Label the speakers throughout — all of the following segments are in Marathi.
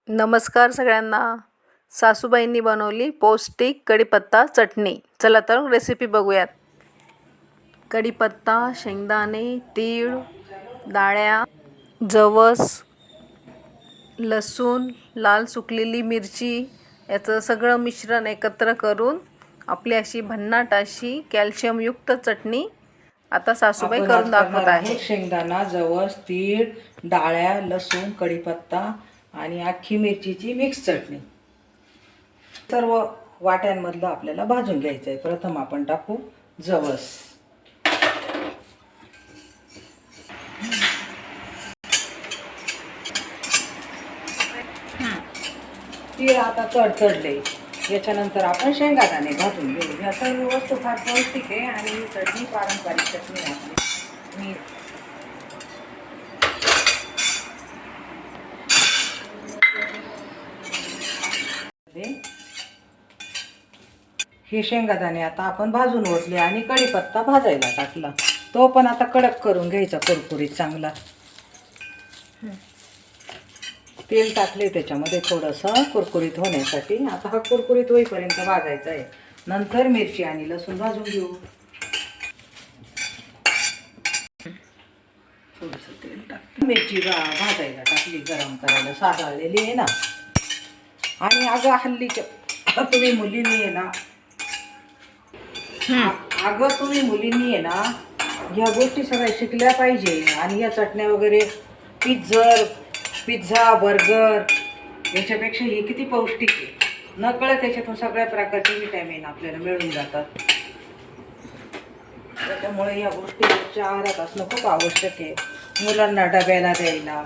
Speaker 1: नमस्कार सगळ्यांना. सासूबाईंनी बनवली पौष्टिक कढीपत्ता चटणी. चला तर रेसिपी बघूयात. कढीपत्ता, शेंगदाणे, तीळ, डाळ्या, जवस, लसूण, लाल सुकलेली मिरची याचं सगळं मिश्रण एकत्र करून आपली अशी भन्नाट अशी कॅल्शियमयुक्त चटणी आता सासूबाई करून दाखवत आहे.
Speaker 2: शेंगदाणा, जवस, तीळ, डाळ्या, लसूण, कढीपत्ता आणि अख्खी मिरचीची मिक्स चटणी सर्व वाट्यांमधलं आपल्याला भाजून घ्यायचं आहे. प्रथम आपण टाकू जवस. तीळ आता तडतडले. याच्यानंतर आपण शेंगादाणे भाजून घेऊ. ह्या सर्व वस्तू फार पौष्टिक आहे आणि ही चटणी पारंपरिक चटणी आहे. हे शेंगादाणे आता आपण भाजून ओतले आणि कढीपत्ता भाजायला टाकला. तो पण आता कडक करून घ्यायचा, कुरकुरीत चांगला. तेल टाकले त्याच्यामध्ये थोडंसं कुरकुरीत होण्यासाठी. आता हा कुरकुरीत होईपर्यंत भाजायचा आहे. नंतर मिरची आणि लसूण भाजून घेऊ. थोडंसं तेल टाक. मिरची भाजायला टाकली, गरम करायला साधाळलेली आहे ना. आणि अगं हल्लीच्या तुम्ही मुलींनी आहे ना, तुम्ही मुलींनी आहे ना ह्या गोष्टी सगळ्या शिकल्या पाहिजे. आणि या चटण्या वगैरे पिझ्झा, बर्गर याच्यापेक्षा हे किती पौष्टिक आहे. नकळत त्याच्यातून सगळ्या प्रकारचे विटॅमिन आपल्याला मिळून जातात. त्याच्यामुळे या गोष्टी आहारात असणं खूप आवश्यक आहे. मुलांना डब्याला द्यायला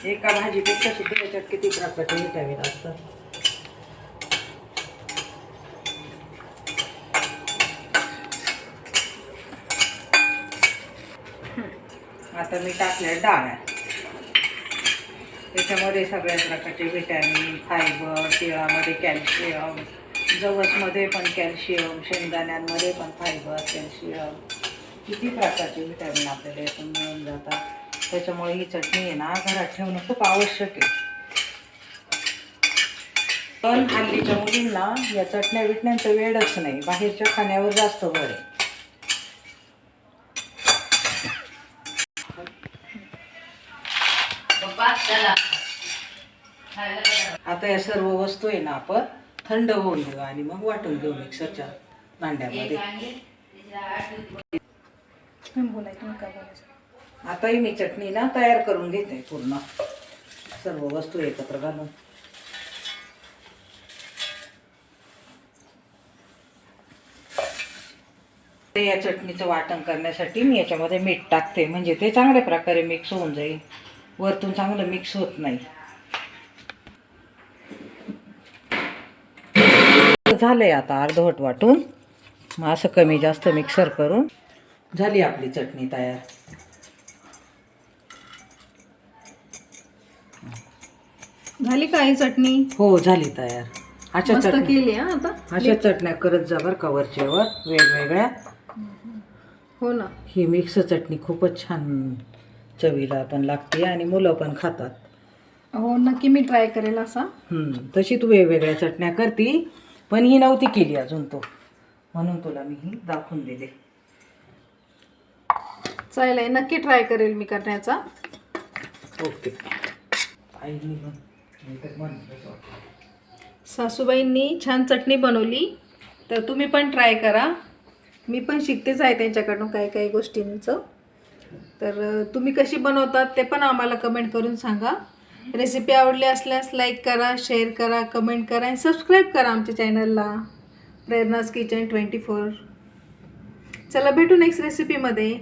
Speaker 2: एका भाजीपेक्षा सुद्धा याच्यात किती प्रकारचे विटॅमिन असतात. आता मी टाकल्या डाळ्या. त्याच्यामध्ये सगळ्या प्रकारचे विटॅमिन, फायबर, तिळामध्ये कॅल्शियम, जवसमध्ये पण कॅल्शियम, शेंगदाण्यांमध्ये पण फायबर, कॅल्शियम, किती प्रकारचे विटॅमिन आपल्याला यातून मिळून जातात. त्याच्यामुळे ही चटणी आहे ना घरात ठेवणं खूप आवश्यक आहे. पण हल्लीच्या मुलींना या चटण्या विटण्यांचं वेळच नाही. बाहेरच्या खाण्यावर जास्त भर आहे. आता या सर्व वस्तू आहे ना आपण थंड होऊन घेऊ आणि मग वाटून घेऊ मिक्सरच्या भांड्यामध्ये. आता ही मी चटणी ना तयार करून घेते. पूर्ण सर्व वस्तू एकत्र घालून या चटणीचं वाटण करण्यासाठी मी याच्यामध्ये मीठ टाकते, म्हणजे ते चांगल्या प्रकारे मिक्स होऊन जाईल. वरतून चांगलं मिक्स होत नाही. झालंय आता अर्धवट वाटून. मग असं कमी जास्त मिक्सर करून झाली आपली चटणी तयार.
Speaker 1: झाली का ही चटणी?
Speaker 2: हो झाली तयार. अशा चटणी
Speaker 1: केली. आता
Speaker 2: अशा चटण्या करत जा बरं का वरच्यावर वेगवेगळ्या.
Speaker 1: हो ना.
Speaker 2: ही मिक्स चटणी खूपच छान चवीला पण लागते आणि मुलं पण खातात.
Speaker 1: हो नक्की मी ट्राय करेल असा.
Speaker 2: तशी तू वेगवेगळ्या चटण्या करती, पण ही नव्हती केली अजून तो, म्हणून तुला मी ही दाखवून दिले.
Speaker 1: चालेल, नक्की ट्राय करेल मी करण्याचा.
Speaker 2: ओके.
Speaker 1: सासूबाईंनी छान चटणी बनवली, तर तुम्ही पण ट्राय करा. मी पण शिकतेच आहे त्यांच्याकडून काही काही गोष्टींचं. तर तुम्ही कशी बनवतात ते पण आम्हाला कमेंट करून सांगा. रेसिपी आवडली असल्यास लाईक करा, शेअर करा, कमेंट करा आणि सबस्क्राईब करा आमच्या चॅनलला प्रेरणाज किचन 24. चला भेटू नेक्स्ट रेसिपीमध्ये.